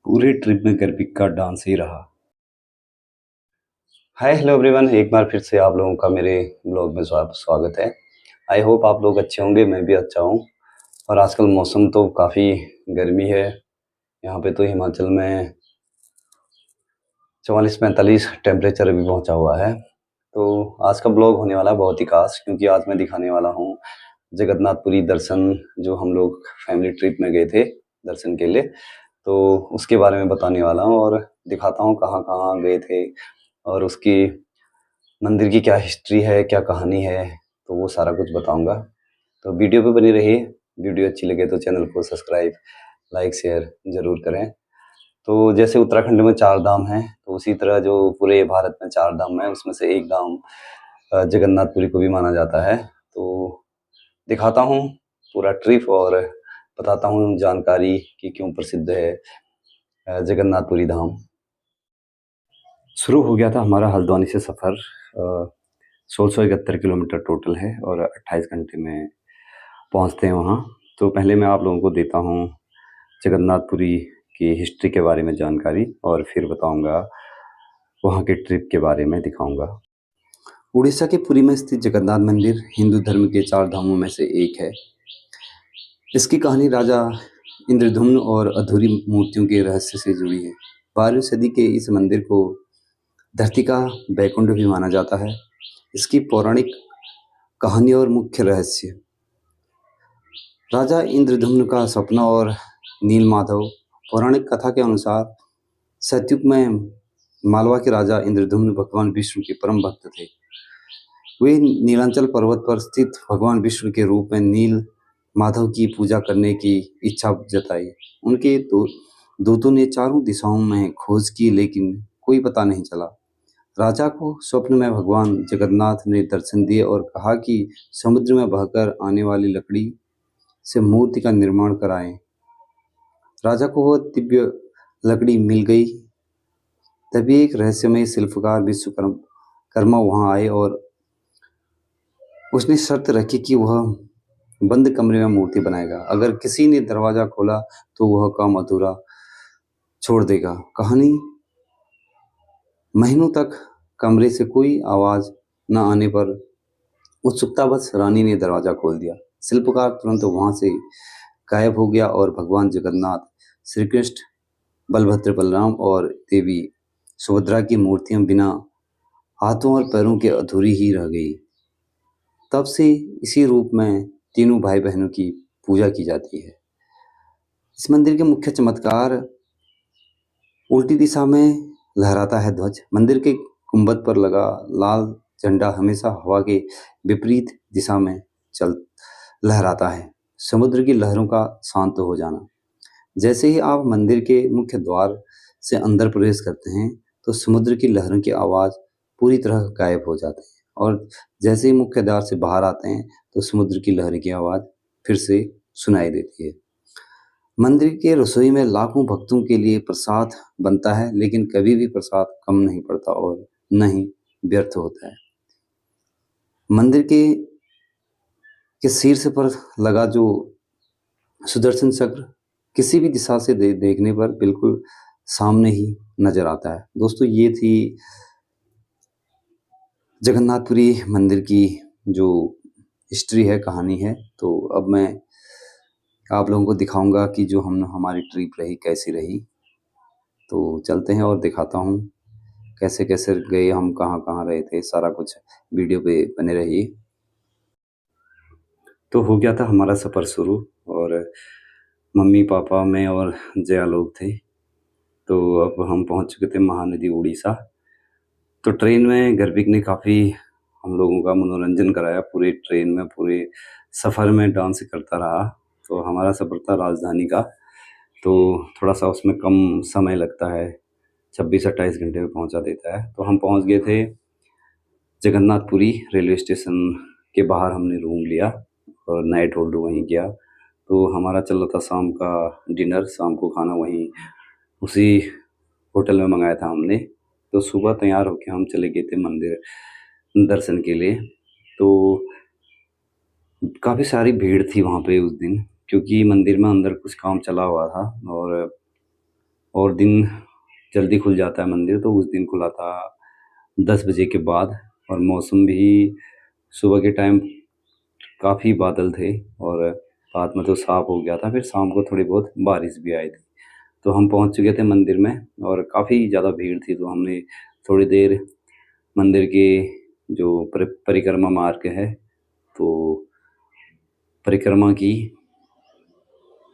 पूरे ट्रिप में गर्भिक का डांस ही रहा। हाय हेलो एवरीवन, एक बार फिर से आप लोगों का मेरे ब्लॉग में स्वागत है। आई होप आप लोग अच्छे होंगे, मैं भी अच्छा हूँ। और आजकल मौसम तो काफ़ी गर्मी है। यहाँ पे तो हिमाचल में 44-45 टेम्परेचर अभी पहुँचा हुआ है। तो आज का ब्लॉग होने वाला है बहुत ही खास, क्योंकि आज मैं दिखाने वाला हूँ जगन्नाथपुरी दर्शन, जो हम लोग फैमिली ट्रिप में गए थे दर्शन के लिए। तो उसके बारे में बताने वाला हूँ और दिखाता हूँ कहाँ कहाँ गए थे और उसकी मंदिर की क्या हिस्ट्री है, क्या कहानी है, तो वो सारा कुछ बताऊंगा। तो वीडियो पे बनी रहिए। वीडियो अच्छी लगे तो चैनल को सब्सक्राइब, लाइक, शेयर ज़रूर करें। तो जैसे उत्तराखंड में 4 धाम हैं, तो उसी तरह जो पूरे भारत में 4 धाम हैं, उसमें से एक धाम जगन्नाथपुरी को भी माना जाता है। तो दिखाता हूँ पूरा ट्रिप और बताता हूँ जानकारी कि क्यों प्रसिद्ध है जगन्नाथपुरी धाम। शुरू हो गया था हमारा हल्द्वानी से सफ़र। 1671 किलोमीटर टोटल है और 28 घंटे में पहुंचते हैं वहां। तो पहले मैं आप लोगों को देता हूं जगन्नाथपुरी की हिस्ट्री के बारे में जानकारी, और फिर बताऊंगा वहां के ट्रिप के बारे में दिखाऊंगा। उड़ीसा के पुरी में स्थित जगन्नाथ मंदिर हिंदू धर्म के 4 धामों में से एक है। इसकी कहानी राजा इंद्रधुम्न और अधूरी मूर्तियों के रहस्य से जुड़ी है। 12वीं सदी के इस मंदिर को धरती का बैकुंठ भी माना जाता है। इसकी पौराणिक कहानी और मुख्य रहस्य। राजा इंद्रधुम्न का सपना और नीलमाधव। पौराणिक कथा के अनुसार सतयुग में मालवा के राजा इंद्रधुम्न भगवान विष्णु के परम भक्त थे। वे नीलांचल पर्वत पर स्थित भगवान विष्णु के रूप में नील माधव की पूजा करने की इच्छा जताई। उनके दूतों ने चारों दिशाओं में खोज की, लेकिन कोई पता नहीं चला। राजा को स्वप्न में भगवान जगन्नाथ ने दर्शन दिए और कहा कि समुद्र में बहकर आने वाली लकड़ी से मूर्ति का निर्माण कराएं। राजा को वह दिव्य लकड़ी मिल गई। तभी एक रहस्यमय शिल्पकार विश्वकर्मा वहां आए और उसने शर्त रखी कि वह बंद कमरे में मूर्ति बनाएगा। अगर किसी ने दरवाजा खोला तो वह काम अधूरा छोड़ देगा। कहानी महीनों तक कमरे से कोई आवाज न आने पर उत्सुकतावश रानी ने दरवाजा खोल दिया। शिल्पकार तुरंत वहां से गायब हो गया और भगवान जगन्नाथ, श्री कृष्ण, बलभद्र, बलराम और देवी सुभद्रा की मूर्तियां बिना हाथों और पैरों के अधूरी ही रह गई। तब से इसी रूप में तीनों भाई बहनों की पूजा की जाती है। इस मंदिर के मुख्य चमत्कार: उल्टी दिशा में लहराता है ध्वज। मंदिर के गुंबद पर लगा लाल झंडा हमेशा हवा के विपरीत दिशा में चल लहराता है। समुद्र की लहरों का शांत हो जाना। जैसे ही आप मंदिर के मुख्य द्वार से अंदर प्रवेश करते हैं तो समुद्र की लहरों की आवाज़ पूरी तरह गायब हो जाती है, और जैसे ही मुख्य द्वार से बाहर आते हैं तो समुद्र की लहर की आवाज़ फिर से सुनाई देती है। मंदिर के रसोई में लाखों भक्तों के लिए प्रसाद बनता है, लेकिन कभी भी प्रसाद कम नहीं पड़ता और न ही व्यर्थ होता है। मंदिर के शीर्ष पर लगा जो सुदर्शन चक्र किसी भी दिशा से देखने पर बिल्कुल सामने ही नजर आता है। दोस्तों, ये थी जगन्नाथपुरी मंदिर की जो हिस्ट्री है, कहानी है। तो अब मैं आप लोगों को दिखाऊंगा कि जो हमारी ट्रिप रही कैसी रही। तो चलते हैं और दिखाता हूँ कैसे कैसे गए हम, कहाँ कहाँ रहे थे, सारा कुछ वीडियो पे बने रहिए। तो हो गया था हमारा सफ़र शुरू, और मम्मी पापा मैं और जया लोग थे। तो अब हम पहुंच चुके थे महानदी उड़ीसा। तो ट्रेन में गर्भिक ने काफ़ी हम लोगों का मनोरंजन कराया। पूरे ट्रेन में, पूरे सफ़र में डांस करता रहा। तो हमारा सफ़र था राजधानी का, तो थोड़ा सा उसमें कम समय लगता है, 26-28 घंटे में पहुंचा देता है। तो हम पहुंच गए थे जगन्नाथपुरी रेलवे स्टेशन के बाहर। हमने रूम लिया और नाइट होल्ड वहीं किया। तो हमारा चल रहा था शाम का डिनर, शाम को खाना वहीं उसी होटल में मंगाया था हमने। तो सुबह तैयार होके हम चले गए थे मंदिर दर्शन के लिए। तो काफ़ी सारी भीड़ थी वहाँ पे उस दिन, क्योंकि मंदिर में अंदर कुछ काम चला हुआ था और और दिन जल्दी खुल जाता है मंदिर, तो उस दिन खुला था 10 बजे के बाद। और मौसम भी सुबह के टाइम काफ़ी बादल थे और बाद में तो साफ हो गया था, फिर शाम को थोड़ी बहुत बारिश भी आई थी। तो हम पहुंच चुके थे मंदिर में और काफ़ी ज़्यादा भीड़ थी, तो हमने थोड़ी देर मंदिर के जो परिक्रमा मार्ग है तो परिक्रमा की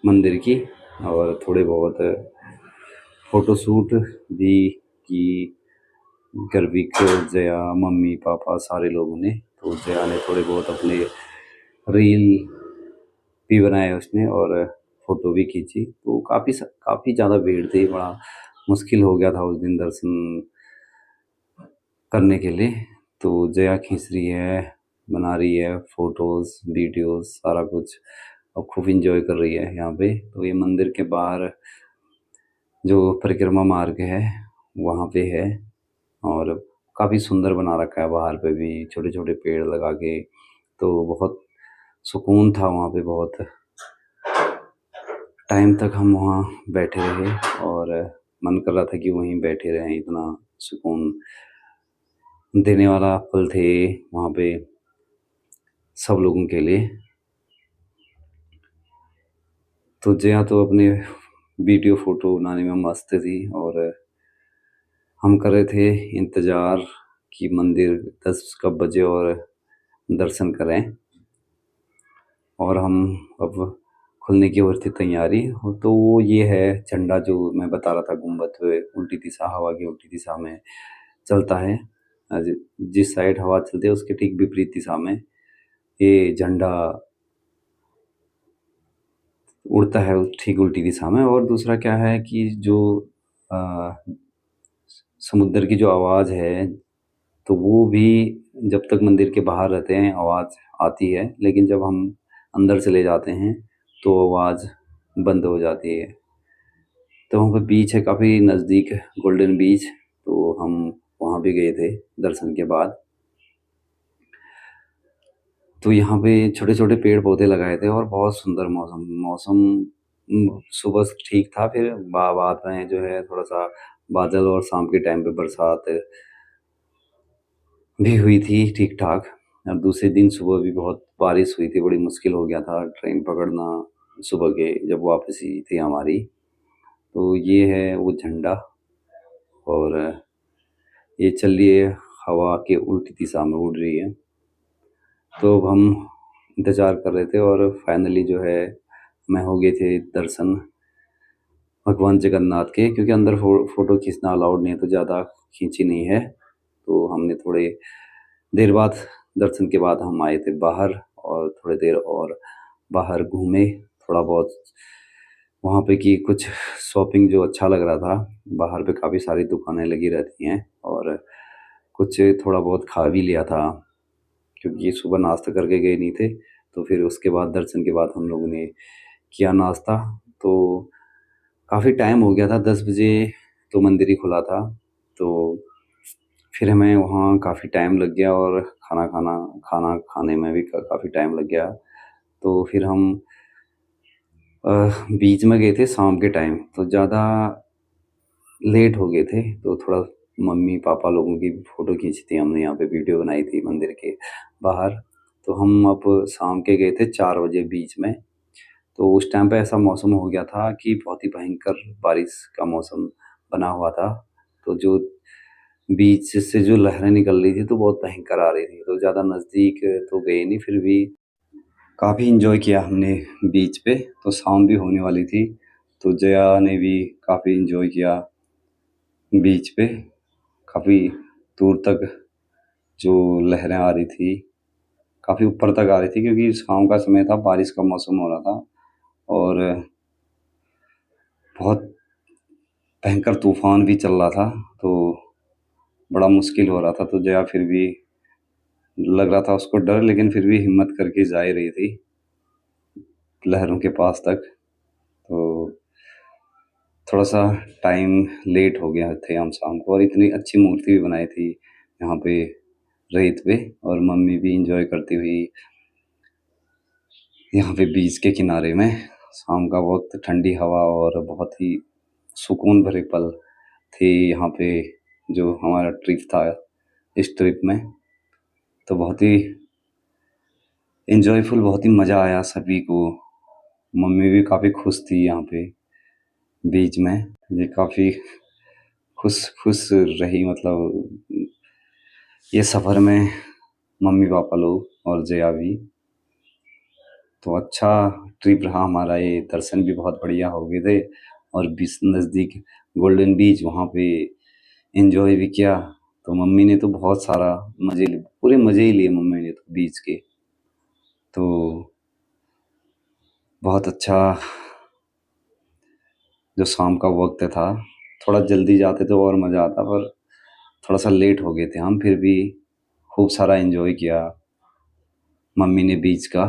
मंदिर की, और थोड़े बहुत फ़ोटोशूट भी की। गर्विक, जया, मम्मी पापा सारे लोगों ने। तो जया ने थोड़े बहुत अपने रील भी बनाए उसने और फ़ोटो भी खींची। तो काफ़ी ज़्यादा भीड़ थी, बड़ा मुश्किल हो गया था उस दिन दर्शन करने के लिए। तो जया खींच रही है, बना रही है फ़ोटोज़, वीडियोज़, सारा कुछ, और खूब एंजॉय कर रही है यहाँ पे। तो ये मंदिर के बाहर जो परिक्रमा मार्ग है वहाँ पे है, और काफ़ी सुंदर बना रखा है। बाहर पे भी छोटे छोटे पेड़ लगा के, तो बहुत सुकून था वहाँ पे। बहुत टाइम तक हम वहाँ बैठे रहे और मन कर रहा था कि वहीं बैठे रहें, इतना सुकून देने वाला पल थे वहाँ पे सब लोगों के लिए। तो जया तो अपने वीडियो फ़ोटो बनाने में मस्त थी और हम कर रहे थे इंतज़ार कि मंदिर 10 कब बजे और दर्शन करें, और हम अब खुलने की ओर थी तैयारी। तो वो ये है झंडा जो मैं बता रहा था, गुम्बद पे उल्टी दिशा, हवा की उल्टी दिशा में चलता है। जिस साइड हवा चलती है उसके ठीक विपरीत दिशा में ये झंडा उड़ता है, ठीक उल्टी दिशा में। और दूसरा क्या है कि जो अ, समुद्र की जो आवाज़ है, तो वो भी जब तक मंदिर के बाहर रहते हैं आवाज़ आती है, लेकिन जब हम अंदर चले जाते हैं तो आवाज़ बंद हो जाती है। तो वहाँ पे बीच है काफ़ी नज़दीक, गोल्डन बीच, तो हम वहाँ भी गए थे दर्शन के बाद। तो यहाँ पे छोटे छोटे पेड़ पौधे लगाए थे और बहुत सुंदर मौसम मौसम सुबह ठीक था, फिर बाद में जो है थोड़ा सा बादल, और शाम के टाइम पे बरसात भी हुई थी ठीक ठाक। और दूसरे दिन सुबह भी बहुत बारिश हुई थी, बड़ी मुश्किल हो गया था ट्रेन पकड़ना सुबह के, जब वापसी थी हमारी। तो ये है वो झंडा, और ये चल रही है हवा के उल्टी दिशा में उड़ रही है। तो अब हम इंतज़ार कर रहे थे और फाइनली जो है मैं हो गए थे दर्शन भगवान जगन्नाथ के, क्योंकि अंदर फ़ोटो खींचना अलाउड नहीं है, तो ज़्यादा खींची नहीं है। तो हमने थोड़े देर बाद, दर्शन के बाद हम आए थे बाहर, और थोड़ी देर और बाहर घूमे थोड़ा बहुत वहाँ पे की कुछ शॉपिंग जो अच्छा लग रहा था। बाहर पे काफ़ी सारी दुकानें लगी रहती हैं, और कुछ थोड़ा बहुत खा भी लिया था, क्योंकि सुबह नाश्ता करके गए नहीं थे। तो फिर उसके बाद दर्शन के बाद हम लोगों ने किया नाश्ता। तो काफ़ी टाइम हो गया था, 10 बजे तो मंदिर ही खुला था। तो फिर हमें वहाँ काफ़ी टाइम लग गया, और खाना खाने में भी काफ़ी टाइम लग गया। तो फिर हम अ, बीच में गए थे शाम के टाइम, तो ज़्यादा लेट हो गए थे। तो थोड़ा मम्मी पापा लोगों की फ़ोटो खींची थी हमने, यहाँ पे वीडियो बनाई थी मंदिर के बाहर। तो हम अब शाम के गए थे 4 बजे बीच में। तो उस टाइम पे ऐसा मौसम हो गया था कि बहुत ही भयंकर बारिश का मौसम बना हुआ था। तो जो बीच से जो लहरें निकल रही थी तो बहुत भयंकर आ रही थी, तो ज़्यादा नज़दीक तो गए नहीं, फिर भी काफ़ी एंजॉय किया हमने बीच पे। तो शाम भी होने वाली थी, तो जया ने भी काफ़ी एंजॉय किया बीच पे। काफ़ी दूर तक जो लहरें आ रही थी, काफ़ी ऊपर तक आ रही थी, क्योंकि शाम का समय था, बारिश का मौसम हो रहा था, और बहुत भयंकर तूफान भी चल रहा था। तो बड़ा मुश्किल हो रहा था। तो जया फिर भी लग रहा था उसको डर, लेकिन फिर भी हिम्मत करके जा ही रही थी लहरों के पास तक। तो थोड़ा सा टाइम लेट हो गया थे हम शाम को, और इतनी अच्छी मूर्ति भी बनाई थी यहाँ पे रेत पे, और मम्मी भी इंजॉय करती हुई यहाँ पे बीच के किनारे में। शाम का वक्त, ठंडी हवा और बहुत ही सुकून भरे पल थे यहाँ पे जो हमारा ट्रिप था। इस ट्रिप में तो बहुत ही एन्जॉयफुल, बहुत ही मज़ा आया सभी को। मम्मी भी काफ़ी खुश थी यहाँ पे बीच में। ये काफ़ी खुश खुश रही, मतलब ये सफ़र में मम्मी पापा लोग और जया भी। तो अच्छा ट्रिप रहा हमारा ये, दर्शन भी बहुत बढ़िया हो गए थे और बीच नज़दीक गोल्डन बीच वहाँ पे एंजॉय भी किया। तो मम्मी ने तो बहुत सारा मज़े लिए, पूरे मज़े ही लिए मम्मी ने तो बीच के। तो बहुत अच्छा जो शाम का वक्त था, थोड़ा जल्दी जाते तो और मज़ा आता, पर थोड़ा सा लेट हो गए थे हम, फिर भी खूब सारा एंजॉय किया मम्मी ने बीच का।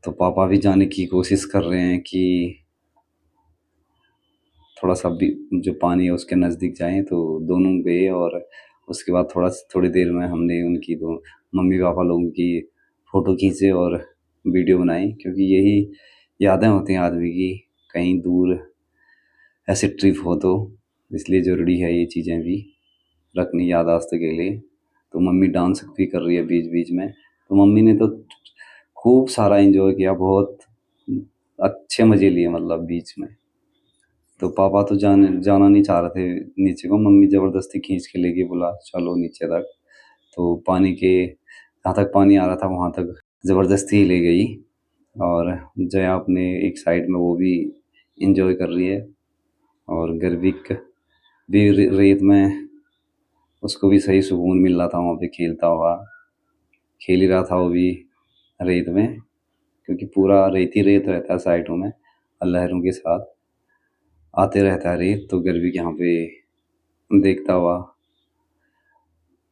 तो पापा भी जाने की कोशिश कर रहे हैं कि थोड़ा सा भी जो पानी है उसके नज़दीक जाएं, तो दोनों गए और उसके बाद थोड़ी देर में हमने उनकी दो मम्मी पापा लोगों की फ़ोटो खींचे और वीडियो बनाई, क्योंकि यही यादें होती हैं आदमी की, कहीं दूर ऐसे ट्रिप हो तो इसलिए ज़रूरी है ये चीज़ें भी रखनी याददाश्त के लिए। तो मम्मी डांस भी कर रही है बीच बीच में, तो मम्मी ने तो खूब सारा एंजॉय किया, बहुत अच्छे मज़े लिए मतलब बीच में। तो पापा तो जाना नहीं चाह रहे थे नीचे को, मम्मी ज़बरदस्ती खींच के लेके बोला चलो नीचे तक। तो पानी के जहाँ तक पानी आ रहा था वहाँ तक ज़बरदस्ती ही ले गई, और जया अपने एक साइड में वो भी इंजॉय कर रही है। और गर्विक भी रेत में उसको भी सही सुकून मिल रहा था वहाँ पे खेलता हुआ, खेल ही रहा था वो भी रेत में, क्योंकि पूरा रेत ही रेत रहता है साइडों में और लहरों के साथ आते रहता है रेत। तो गर्विक यहाँ पे देखता हुआ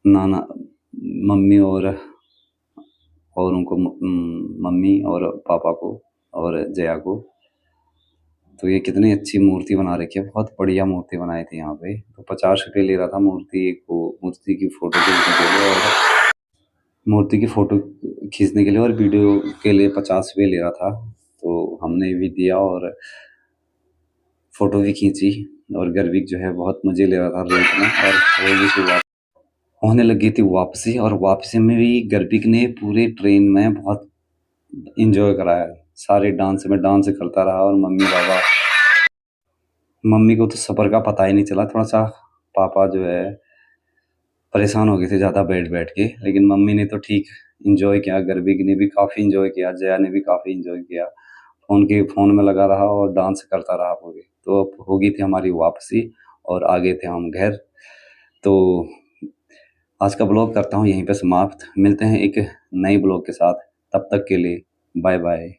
नाना मम्मी और उनको मम्मी और पापा को और जया को। तो ये कितनी अच्छी मूर्ति बना रखी है, बहुत बढ़िया मूर्ति बनाई थी यहाँ पे। तो 50 रुपये ले रहा था मूर्ति की फ़ोटो खींचने के लिए, और मूर्ति की फ़ोटो खींचने के लिए और वीडियो के लिए 50 रुपये ले रहा था। तो हमने भी दिया और फ़ोटो भी खींची, और गर्विक जो है बहुत मज़े ले रहा था रेत में। और वो भी शुरुआत होने लगी थी वापसी, और वापसी में भी गर्विक ने पूरे ट्रेन में बहुत इंजॉय कराया, सारे डांस में डांस करता रहा। और मम्मी को तो सफ़र का पता ही नहीं चला, थोड़ा सा पापा जो है परेशान हो गए थे ज़्यादा बैठ बैठ के, लेकिन मम्मी ने तो ठीक इंजॉय किया, गर्विक ने भी काफ़ी इंजॉय किया, जया ने भी काफ़ी इंजॉय किया, फ़ोन में लगा रहा और डांस करता रहा पूरे। तो अब हो गई थी हमारी वापसी और आ गए थे हम घर। तो आज का ब्लॉग करता हूँ यहीं पे समाप्त, मिलते हैं एक नए ब्लॉग के साथ, तब तक के लिए बाय बाय।